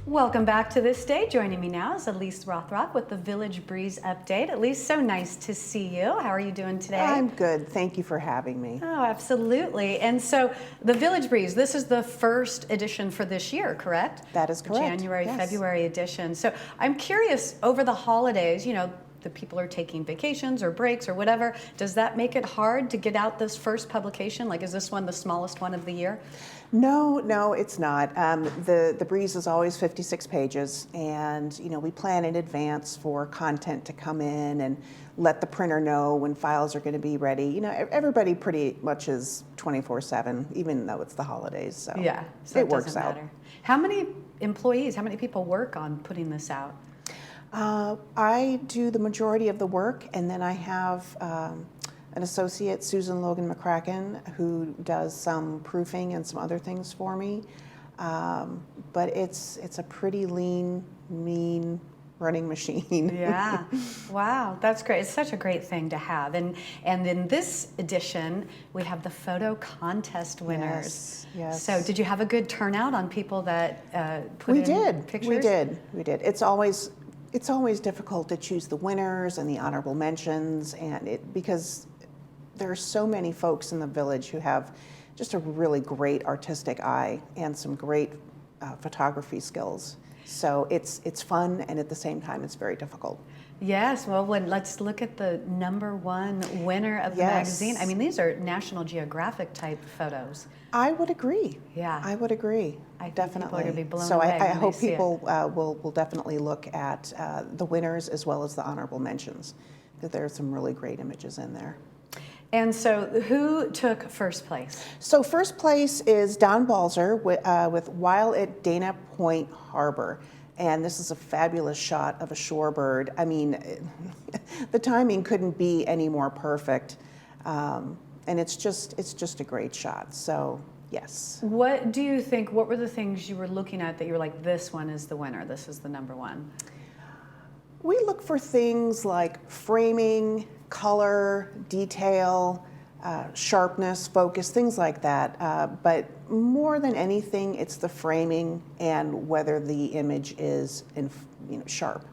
Welcome back to This Day. Joining me now is Elise Rothrock with the Village Breeze Update. Elise, so nice to see you. How are you doing today? I'm good. Thank you for having me. Oh, absolutely. And so the Village Breeze, this is the first edition for this year, correct? That is correct. January, yes. February edition. So I'm curious, over the holidays, the people are taking vacations or breaks or whatever. Does that make it hard to get out this first publication? Like, is this one the smallest one of the year? No, it's not. The Breeze is always 56 pages, and we plan in advance for content to come in and let the printer know when files are going to be ready. Everybody pretty much is 24/7, even though it's the holidays. So yeah, so it works out. Matter. How many employees? How many people work on putting this out? I do the majority of the work, and then I have an associate, Susan Logan McCracken, who does some proofing and some other things for me. But it's a pretty lean, mean running machine. Yeah, wow, that's great. It's such a great thing to have. And in this edition, we have the photo contest winners. Yes. So did you have a good turnout on people that put in pictures? We did. It's always difficult to choose the winners and the honorable mentions, and because there are so many folks in the village who have just a really great artistic eye and some great photography skills. So it's fun, and at the same time, it's very difficult. Yes, well, let's look at the #1 winner of the magazine. I mean, these are National Geographic type photos. I would agree. Yeah. I would agree. I think definitely. people are going to be blown so away. I hope people will definitely look at the winners as well as the honorable mentions, because there are some really great images in there. And so who took first place? So first place is Don Balzer with While at Dana Point Harbor. And this is a fabulous shot of a shorebird. I mean, the timing couldn't be any more perfect. And it's just a great shot. So yes. What do you think, what were the things you were looking at that you were like, this one is the winner, this is the #1? We look for things like framing, color, detail, sharpness, focus, things like that. But more than anything, it's the framing and whether the image is sharp.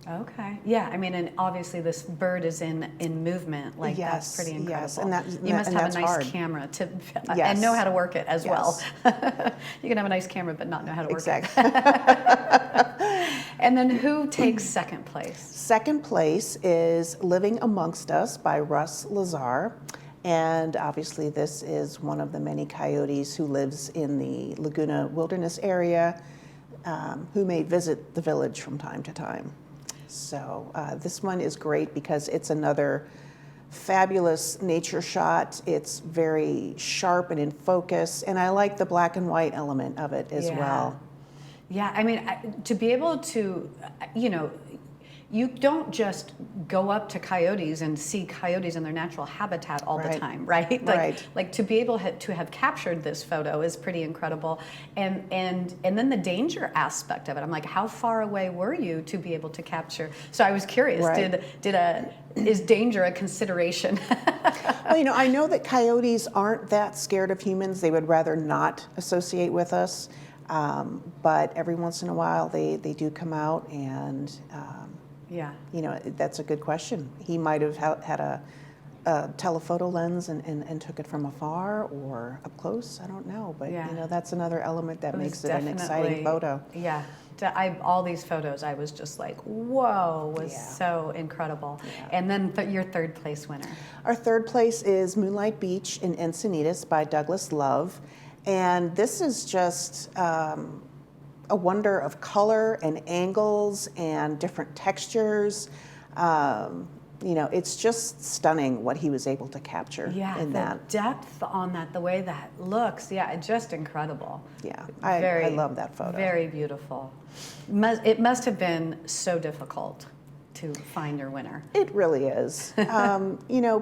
Okay. Yeah. I mean, and obviously this bird is in movement. Like that's pretty incredible. Yes, and you must have a nice hard. camera to and know how to work it as well. You can have a nice camera but not know how to work it. And then who takes second place? Second place is Living Amongst Us by Russ Lazar. And obviously this is one of the many coyotes who lives in the Laguna Wilderness area, who may visit the village from time to time. So this one is great because it's another fabulous nature shot. It's very sharp and in focus, and I like the black and white element of it as well. Yeah, I mean, to be able to, you don't just go up to coyotes and see coyotes in their natural habitat all the time, right? Like to be able to have captured this photo is pretty incredible. And then the danger aspect of it. I'm like, how far away were you to be able to capture? So I was curious, is danger a consideration? Well, I know that coyotes aren't that scared of humans. They would rather not associate with us. But every once in a while they do come out, and that's a good question. He might have had a telephoto lens and took it from afar or up close. I don't know, but that's another element that makes it an exciting photo. Yeah, all these photos, I was just like, whoa, was so incredible. Yeah. And then your third place winner. Our third place is Moonlight Beach in Encinitas by Douglas Love. And this is just a wonder of color and angles and different textures. It's just stunning what he was able to capture in that. The depth on that, the way that looks, just incredible. Yeah, I love that photo. Very beautiful. It must have been so difficult to find your winner. It really is.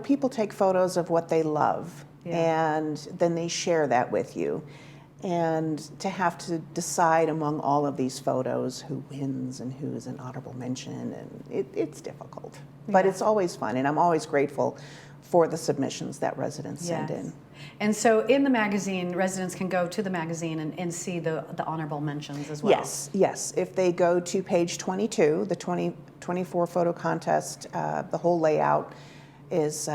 People take photos of what they love. And then they share that with you. And to have to decide among all of these photos who wins and who's an honorable mention, and it's difficult. But it's always fun, and I'm always grateful for the submissions that residents send in. And so in the magazine, residents can go to the magazine and see the honorable mentions as well. Yes. If they go to page 22, the 24 photo contest, the whole layout is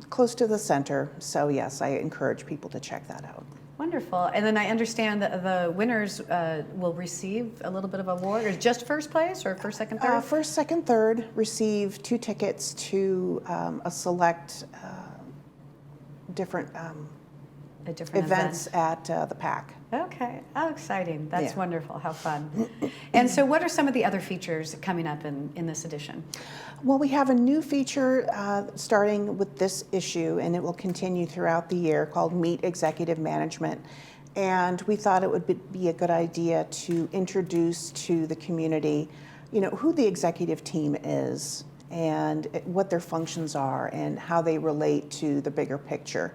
close to the center. So yes, I encourage people to check that out. Wonderful. And then I understand that the winners will receive a little bit of award, or just first place, or first, second, third? First, second, third receive 2 tickets to a select different events at the PAC. Okay. How exciting. That's wonderful. How fun. And so what are some of the other features coming up in this edition? Well, we have a new feature starting with this issue, and it will continue throughout the year, called Meet Executive Management. And we thought it would be a good idea to introduce to the community, who the executive team is and what their functions are and how they relate to the bigger picture.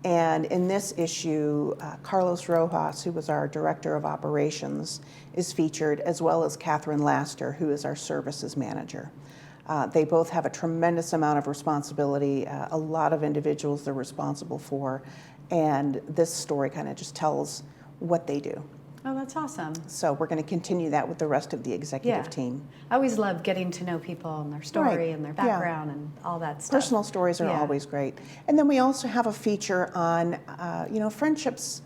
And in this issue, Carlos Rojas, who was our Director of Operations, is featured, as well as Catherine Laster, who is our Services Manager. They both have a tremendous amount of responsibility, a lot of individuals they're responsible for, and this story kind of just tells what they do. Oh, that's awesome. So we're going to continue that with the rest of the executive team. I always love getting to know people and their story and their background and all that stuff. Personal stories are always great. And then we also have a feature on, friendships.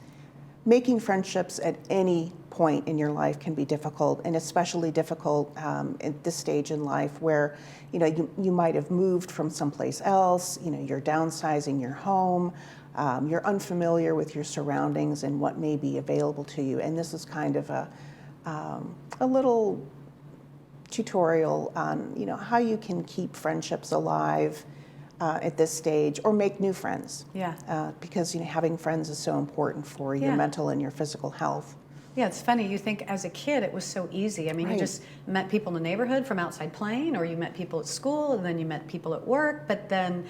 Making friendships at any point in your life can be difficult, and especially difficult at this stage in life where, you might have moved from someplace else, you're downsizing your home, you're unfamiliar with your surroundings and what may be available to you. And this is kind of a little tutorial on, how you can keep friendships alive at this stage, or make new friends. Because having friends is so important for your mental and your physical health. Yeah, it's funny. You think as a kid it was so easy. I mean, you just met people in the neighborhood from outside playing, or you met people at school, and then you met people at work. But then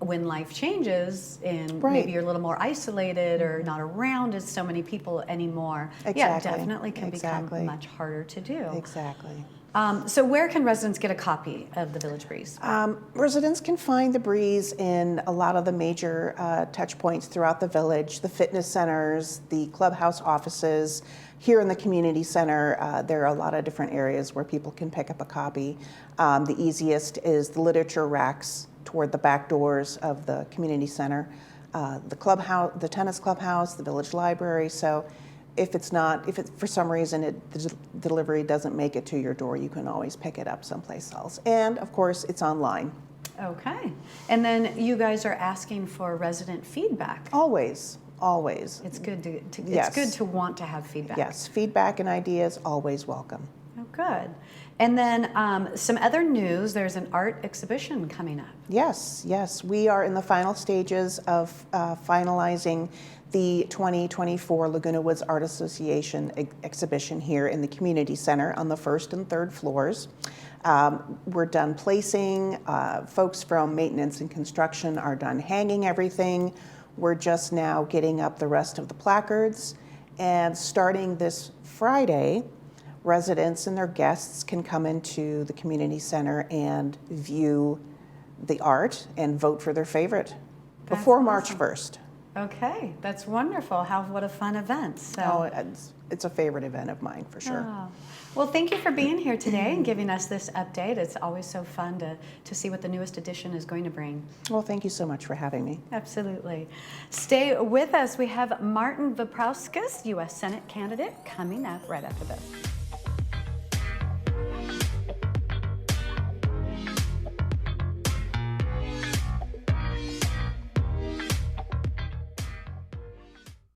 when life changes and maybe you're a little more isolated or not around as so many people anymore, definitely can become much harder to do. Exactly. So where can residents get a copy of the Village Breeze? Residents can find the Breeze in a lot of the major touch points throughout the village, the fitness centers, the clubhouse offices. Here in the community center, there are a lot of different areas where people can pick up a copy. The easiest is the literature racks toward the back doors of the community center, the clubhouse, the tennis clubhouse, the village library. So if for some reason the delivery doesn't make it to your door, you can always pick it up someplace else. And of course, it's online. Okay. And then you guys are asking for resident feedback. Always. It's good it's good to want to have feedback. Yes, feedback and ideas always welcome. Oh, good. And then some other news, there's an art exhibition coming up. Yes, we are in the final stages of finalizing the 2024 Laguna Woods Art Association exhibition here in the community center on the 1st and 3rd floors. We're done placing. Folks from maintenance and construction are done hanging everything. We're just now getting up the rest of the placards. And starting this Friday, residents and their guests can come into the community center and view the art and vote for their favorite before March 1st. Okay, that's wonderful. What a fun event. So. It's a favorite event of mine for sure. Oh. Well, thank you for being here today and giving us this update. It's always so fun to see what the newest edition is going to bring. Well, thank you so much for having me. Absolutely. Stay with us. We have Martin Viprauskas, U.S. Senate candidate, coming up right after this.